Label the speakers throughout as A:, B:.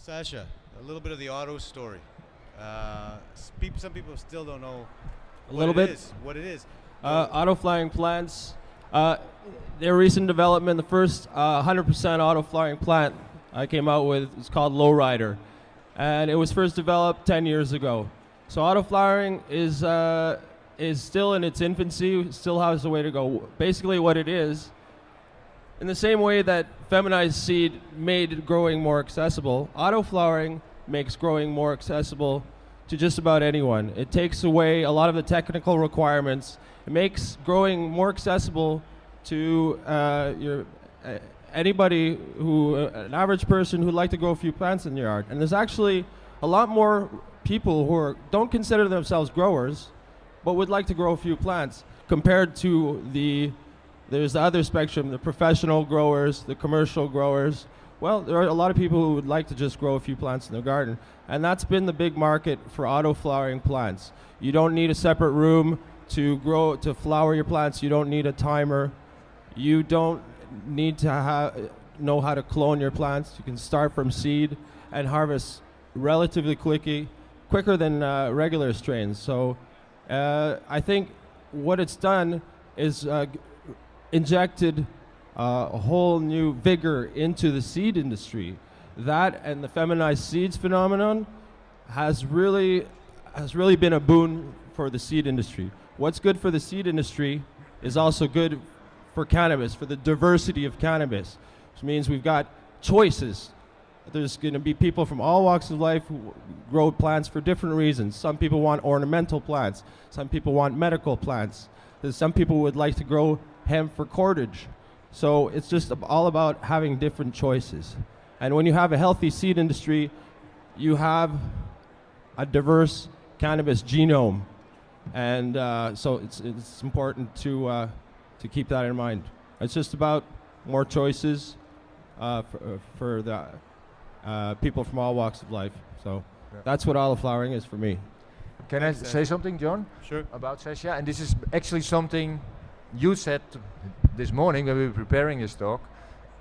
A: Sasha, a little bit of the auto story. Some people still don't know
B: A little bit.
A: What it is.
B: Auto flowering plants. Their recent development, the first 100% auto flowering plant I came out with is called Lowrider. And it was first developed 10 years ago. So auto flowering is still in its infancy, still has a way to go. Basically what it is, in the same way that feminized seed made growing more accessible, auto flowering makes growing more accessible to just about anyone. It takes away a lot of the technical requirements. It makes growing more accessible to anybody an average person who'd like to grow a few plants in their yard. And there's actually a lot more people who don't consider themselves growers, but would like to grow a few plants compared to there's the other spectrum, the professional growers, the commercial growers. Well, there are a lot of people who would like to just grow a few plants in their garden. And that's been the big market for auto flowering plants. You don't need a separate room to flower your plants. You don't need a timer. You don't need to know how to clone your plants. You can start from seed and harvest relatively quicker than regular strains. So I think what it's done is injected a whole new vigor into the seed industry. That and the feminized seeds phenomenon has really been a boon for the seed industry. What's good for the seed industry is also good for cannabis, for the diversity of cannabis, which means we've got choices. There's going to be people from all walks of life who grow plants for different reasons. Some people want ornamental plants. Some people want medical plants. Some people would like to grow hemp for cordage. So it's just all about having different choices. And when you have a healthy seed industry, you have a diverse cannabis genome. And so it's important to keep that in mind. It's just about more choices for the people from all walks of life. So that's what auto flowering is for me.
C: Can I say something, John?
A: Sure.
C: About Sasha? And this is actually something you said this morning when we were preparing this talk.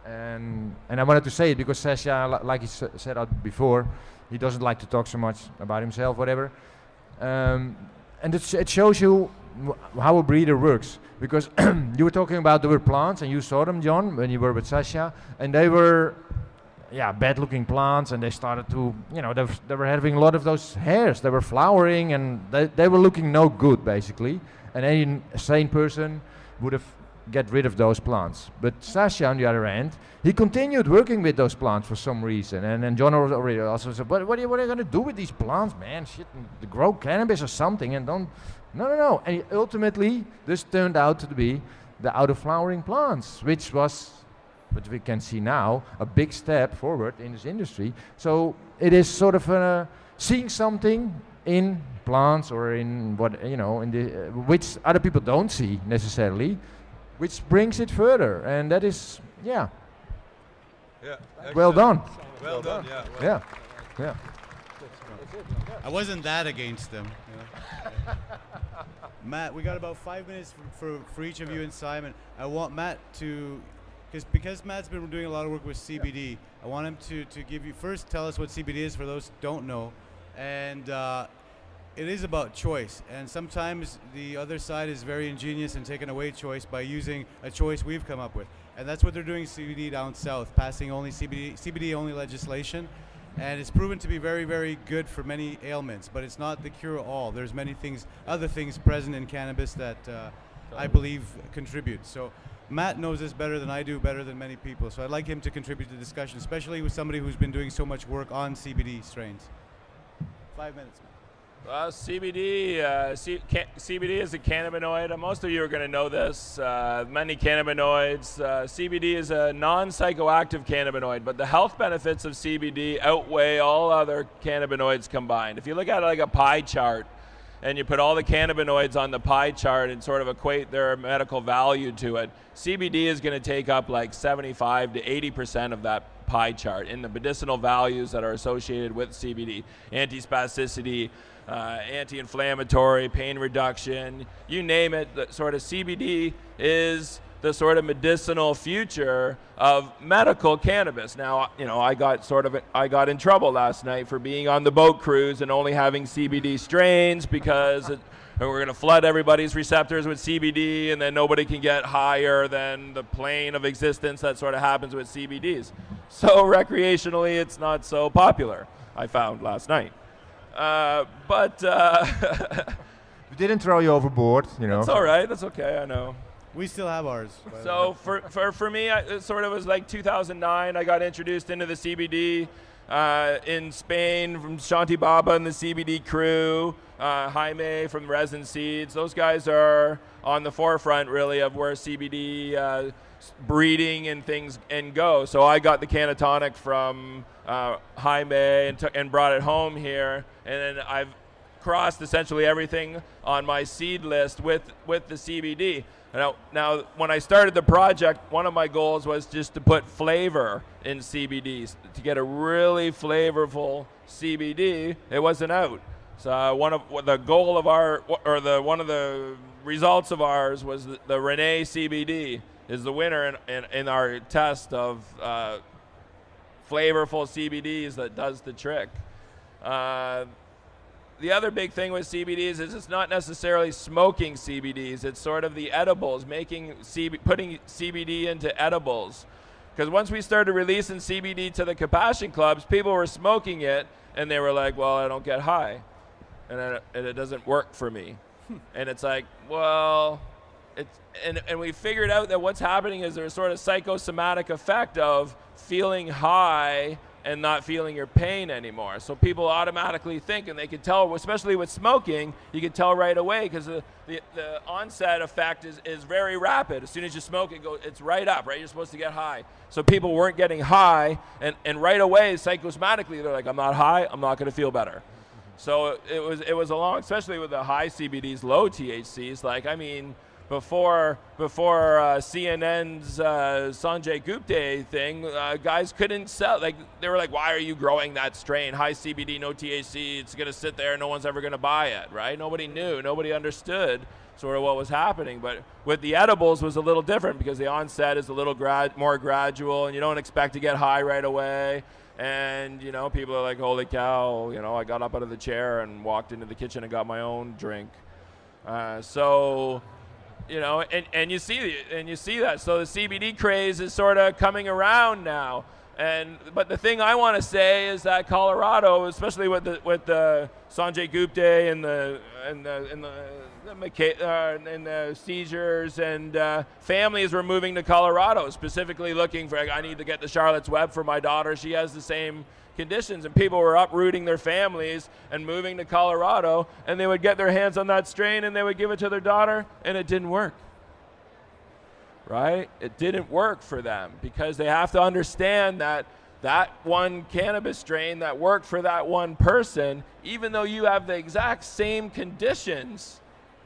C: And I wanted to say it because Sasha, like he said out before, he doesn't like to talk so much about himself, whatever. And it shows you how a breeder works. Because you were talking about there were plants, and you saw them, John, when you were with Sasha, and they were, bad-looking plants, and they started to, they were having a lot of those hairs. They were flowering, and they were looking no good, basically. And any sane person would have get rid of those plants. But Sasha, on the other hand, he continued working with those plants for some reason. And then John already also said, what are you going to do with these plants, man? Shit, grow cannabis or something, and don't... No. And ultimately, this turned out to be the auto-flowering plants, which was, what we can see now, a big step forward in this industry. So it is sort of seeing something in plants or in what, which other people don't see necessarily, which brings it further. And that is, well done.
A: Well done.
C: Yeah.
A: I wasn't that against them. Matt, we got about 5 minutes for each of you and Simon. I want Matt to, because Matt's been doing a lot of work with CBD, I want him to give you, first tell us what CBD is for those who don't know. And it is about choice. And sometimes the other side is very ingenious in taking away choice by using a choice we've come up with. And that's what they're doing CBD down south, passing only CBD only legislation. And it's proven to be very, very good for many ailments, but it's not the cure-all. There's many things, other things present in cannabis that I believe contribute. So Matt knows this better than I do, better than many people. So I'd like him to contribute to the discussion, especially with somebody who's been doing so much work on CBD strains. 5 minutes, Matt.
D: CBD is a cannabinoid. Most of you are going to know this. Many cannabinoids. CBD is a non-psychoactive cannabinoid, but the health benefits of CBD outweigh all other cannabinoids combined. If you look at it like a pie chart, and you put all the cannabinoids on the pie chart and sort of equate their medical value to it, CBD is going to take up like 75 to 80% of that pie chart in the medicinal values that are associated with CBD. Anti-spasticity, anti-inflammatory, pain reduction, you name it. The sort of CBD is the sort of medicinal future of medical cannabis. Now, I got in trouble last night for being on the boat cruise and only having CBD strains because we're going to flood everybody's receptors with CBD, and then nobody can get higher than the plane of existence that sort of happens with CBDs. So recreationally, it's not so popular, I found last night.
C: We didn't throw you overboard,
D: It's all right. That's okay. I know.
A: We still have ours.
D: So for me, it sort of was like 2009. I got introduced into the CBD in Spain from Shanti Baba and the CBD crew, Jaime from Resin Seeds. Those guys are on the forefront, really, of where CBD breeding and things go. So I got the Cannatonic from Jaime and brought it home here, and then I've crossed essentially everything on my seed list with the CBD. Now, when I started the project, one of my goals was just to put flavor in CBDs, to get a really flavorful CBD. It wasn't out. So one of the results of ours was the Rene CBD is the winner in our test of flavorful CBDs that does the trick. The other big thing with CBDs is it's not necessarily smoking CBDs. It's sort of the edibles, putting CBD into edibles. Because once we started releasing CBD to the Compassion Clubs, people were smoking it, and they were like, well, I don't get high, and it doesn't work for me. And it's like, well, and we figured out that what's happening is there's a sort of psychosomatic effect of feeling high and not feeling your pain anymore. So people automatically think, and they can tell, especially with smoking, you can tell right away because the onset effect is very rapid. As soon as you smoke, it's right up, right? You're supposed to get high. So people weren't getting high, and right away, psychosomatically, they're like, I'm not high, I'm not gonna feel better. So it was along, especially with the high CBDs, low THCs, before CNN's Sanjay Gupta thing, guys couldn't sell. They were like, why are you growing that strain? High CBD, no THC, it's going to sit there, no one's ever going to buy it, right? Nobody knew, nobody understood sort of what was happening. But with the edibles was a little different because the onset is a little more gradual, and you don't expect to get high right away. And, people are like, holy cow, I got up out of the chair and walked into the kitchen and got my own drink. And you see that. So the CBD craze is sort of coming around now. But the thing I want to say is that Colorado, especially with the Sanjay Gupta and the seizures and families were moving to Colorado, specifically looking for, I need to get the Charlotte's Web for my daughter. She has the same conditions, and people were uprooting their families and moving to Colorado, and they would get their hands on that strain and they would give it to their daughter, and it didn't work. Right? It didn't work for them because they have to understand that one cannabis strain that worked for that one person, even though you have the exact same conditions,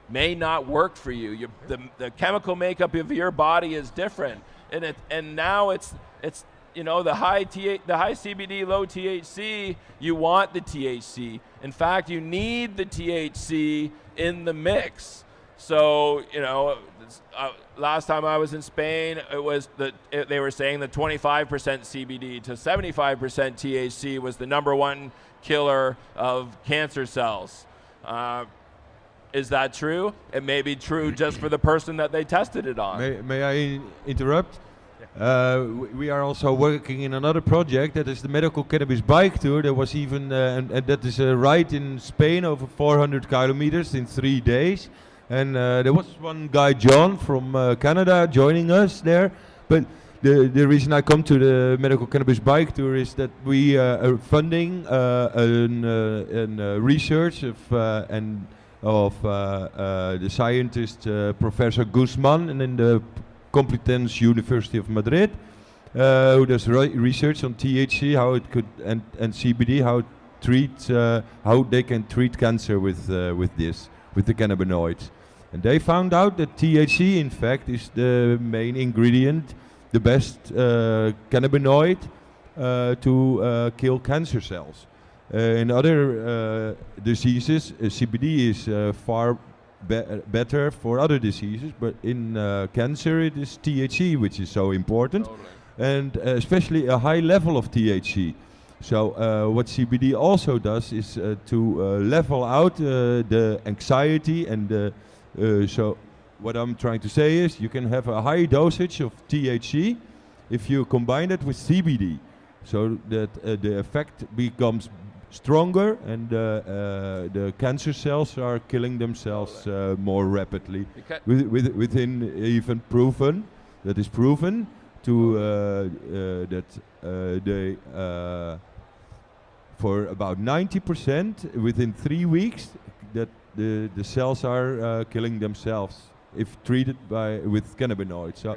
D: may not work for you. The chemical makeup of your body is different, and now it's the high CBD, low THC, you want the THC. In fact, you need the THC in the mix. So, last time I was in Spain, they were saying that 25% CBD to 75% THC was the number one killer of cancer cells. Is that true? It may be true just for the person that they tested it on.
E: May I interrupt? We are also working in another project that is the medical cannabis bike tour. There was even, and that is a ride in Spain over 400 kilometers in 3 days. And there was one guy, John, from Canada joining us there. But the reason I come to the medical cannabis bike tour is that we are funding research of the scientist Professor Guzman and in the Complutense University of Madrid, who does research on THC, how it could and CBD, how they can treat cancer with the cannabinoids. And they found out that THC, in fact, is the main ingredient, the best cannabinoid to kill cancer cells. In other diseases, CBD is far better for other diseases, but in cancer it is THC which is so important, and especially a high level of THC. So what CBD also does is to level out the anxiety and so what I'm trying to say is you can have a high dosage of THC if you combine it with CBD, so that the effect becomes stronger and the cancer cells are killing themselves more rapidly. Within even proven, that is proven to that they for about 90% within 3 weeks that the cells are killing themselves if treated with cannabinoids. So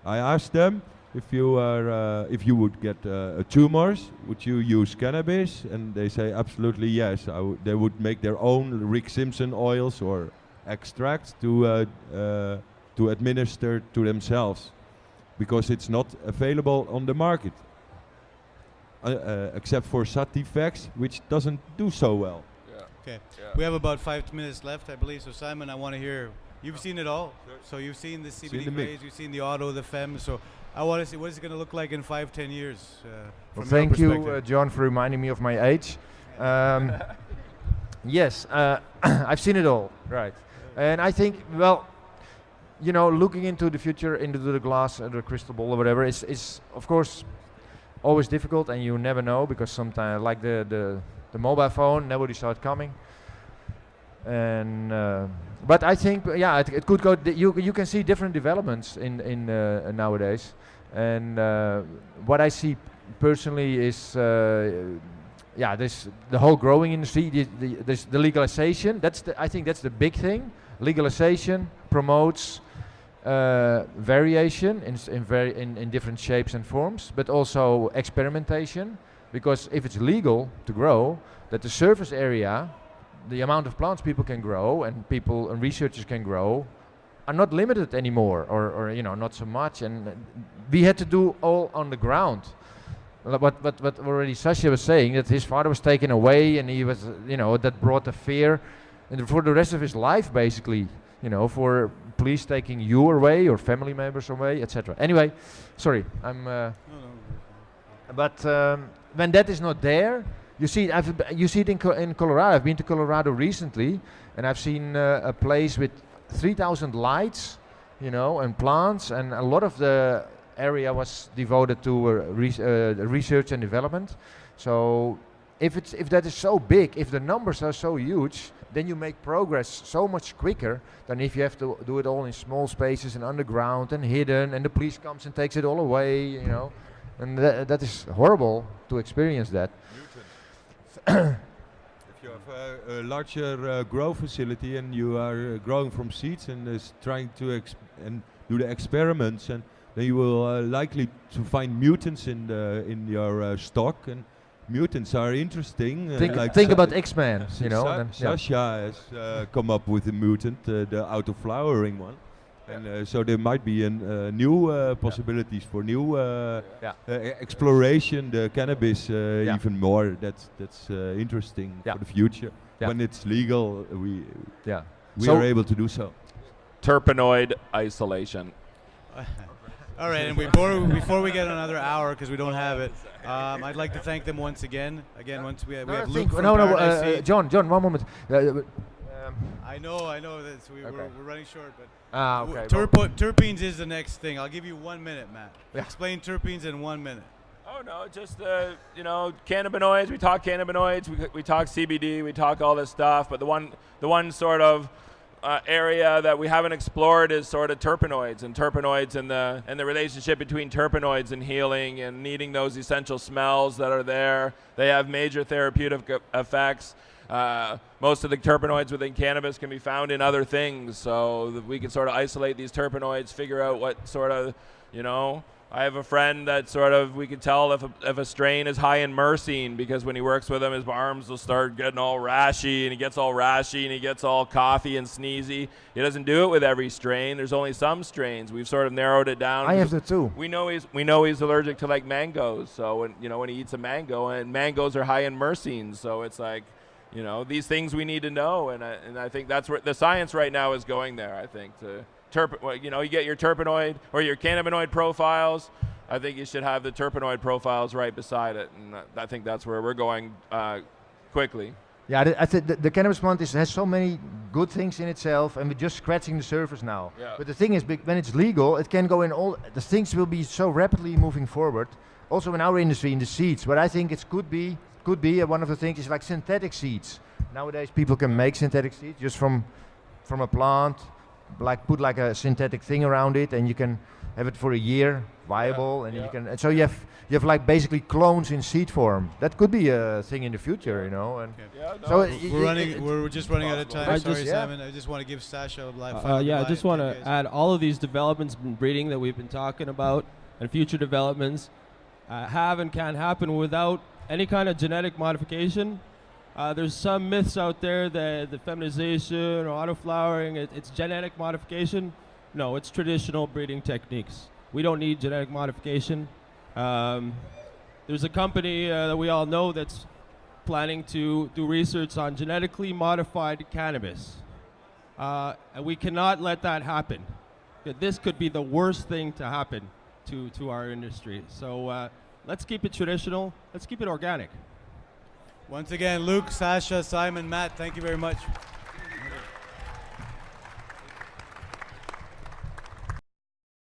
E: I asked them, if you would get tumors, would you use cannabis? And they say absolutely yes. They would make their own Rick Simpson oils or extracts to administer to themselves, because it's not available on the market, except for Sativex, which doesn't do so well.
A: Okay. We have about 5 minutes left, I believe. So Simon, I want to hear. You've seen it all. So you've seen the CBD craze, you've seen the auto, the femme. So I want to see what is it going to look like in 5-10 years.
C: Well, thank you, John, for reminding me of my age. Yes, I've seen it all, right? And I think, well, you know, looking into the future, into the glass, the crystal ball, or whatever, is of course always difficult, and you never know, because sometimes, like the mobile phone, nobody saw it coming. And but I think, yeah, it could go. You can see different developments in nowadays, and what I see personally is, the whole growing industry, the legalization. I think that's the big thing. Legalization promotes variation in different shapes and forms, but also experimentation. Because if it's legal to grow, that the surface area, the amount of plants people can grow and people and researchers can grow, are not limited anymore, or you know, not so much. And we had to do all on the ground. But already Sasha was saying that his father was taken away, and he was, you know, that brought the fear, and for the rest of his life, basically, you know, for police taking you away or family members away, etc. Anyway, sorry, I'm. But when that is not there, you see it in Colorado. I've been to Colorado recently, and I've seen a place with 3,000 lights, you know, and plants, and a lot of the area was devoted to research and development. So if that is so big, if the numbers are so huge, then you make progress so much quicker than if you have to do it all in small spaces and underground and hidden, and the police comes and takes it all away, you know. And that is horrible to experience that.
E: If you have a larger grow facility and you are growing from seeds and is trying to and do the experiments, and then you will likely to find mutants in your stock, and mutants are interesting.
C: Think about X-Men, you know.
E: Sasha has come up with a mutant, the auto-flowering one. And so there might be new possibilities for new exploration, the cannabis even more. That's interesting for the future. When it's legal, we are able to do so.
D: Terpenoid isolation.
A: All right, and before we get another hour, because we don't have it, I'd like to thank them once again. Once we have Luke from Paradise.
C: John, 1 moment.
A: I know that we're running short, but
C: okay.
A: Terpenes is the next thing. I'll give you 1 minute, Matt. Explain terpenes in 1 minute.
D: Oh no, just you know, cannabinoids. We talk cannabinoids. We talk CBD. We talk all this stuff. But the one sort of area that we haven't explored is sort of terpenoids and the relationship between terpenoids and healing and needing those essential smells that are there. They have major therapeutic effects. Most of the terpenoids within cannabis can be found in other things, so we can sort of isolate these terpenoids, figure out what sort of, you know, I have a friend that sort of, we can tell if a strain is high in myrcene, because when he works with them, his arms will start getting all rashy, and he gets all rashy, and he gets all coughy and sneezy. He doesn't do it with every strain. There's only some strains. We've sort of narrowed it down.
C: I have that too.
D: We know he's allergic to like mangoes. So when he eats a mango, and mangoes are high in myrcene, so it's like, You know, these things we need to know, and I think that's where the science right now is going there. I think you get your terpenoid or your cannabinoid profiles. I think you should have the terpenoid profiles right beside it, and I think that's where we're going quickly.
C: Yeah, I think the cannabis plant has so many good things in itself, and we're just scratching the surface now.
D: Yeah.
C: But the thing is, when it's legal, it can go in all. The things will be so rapidly moving forward. Also in our industry, in the seeds, but I think it could be one of the things is like synthetic seeds. Nowadays, people can make synthetic seeds just from a plant, like put like a synthetic thing around it, and you can have it for a year viable, and you can. And so you have like basically clones in seed form. That could be a thing in the future, you know. And so
A: we're just running out of time. Sorry, Simon. I just want to give Sasha a live.
B: I just want to add all of these developments in breeding that we've been talking about, and future developments have and can happen without any kind of genetic modification. There's some myths out there that the feminization or auto-flowering, it's genetic modification. No, it's traditional breeding techniques. We don't need genetic modification. There's a company that we all know that's planning to do research on genetically modified cannabis. And we cannot let that happen. This could be the worst thing to happen to our industry. So let's keep it traditional. Let's keep it organic.
A: Once again, Luke, Sasha, Simon, Matt, thank you very much.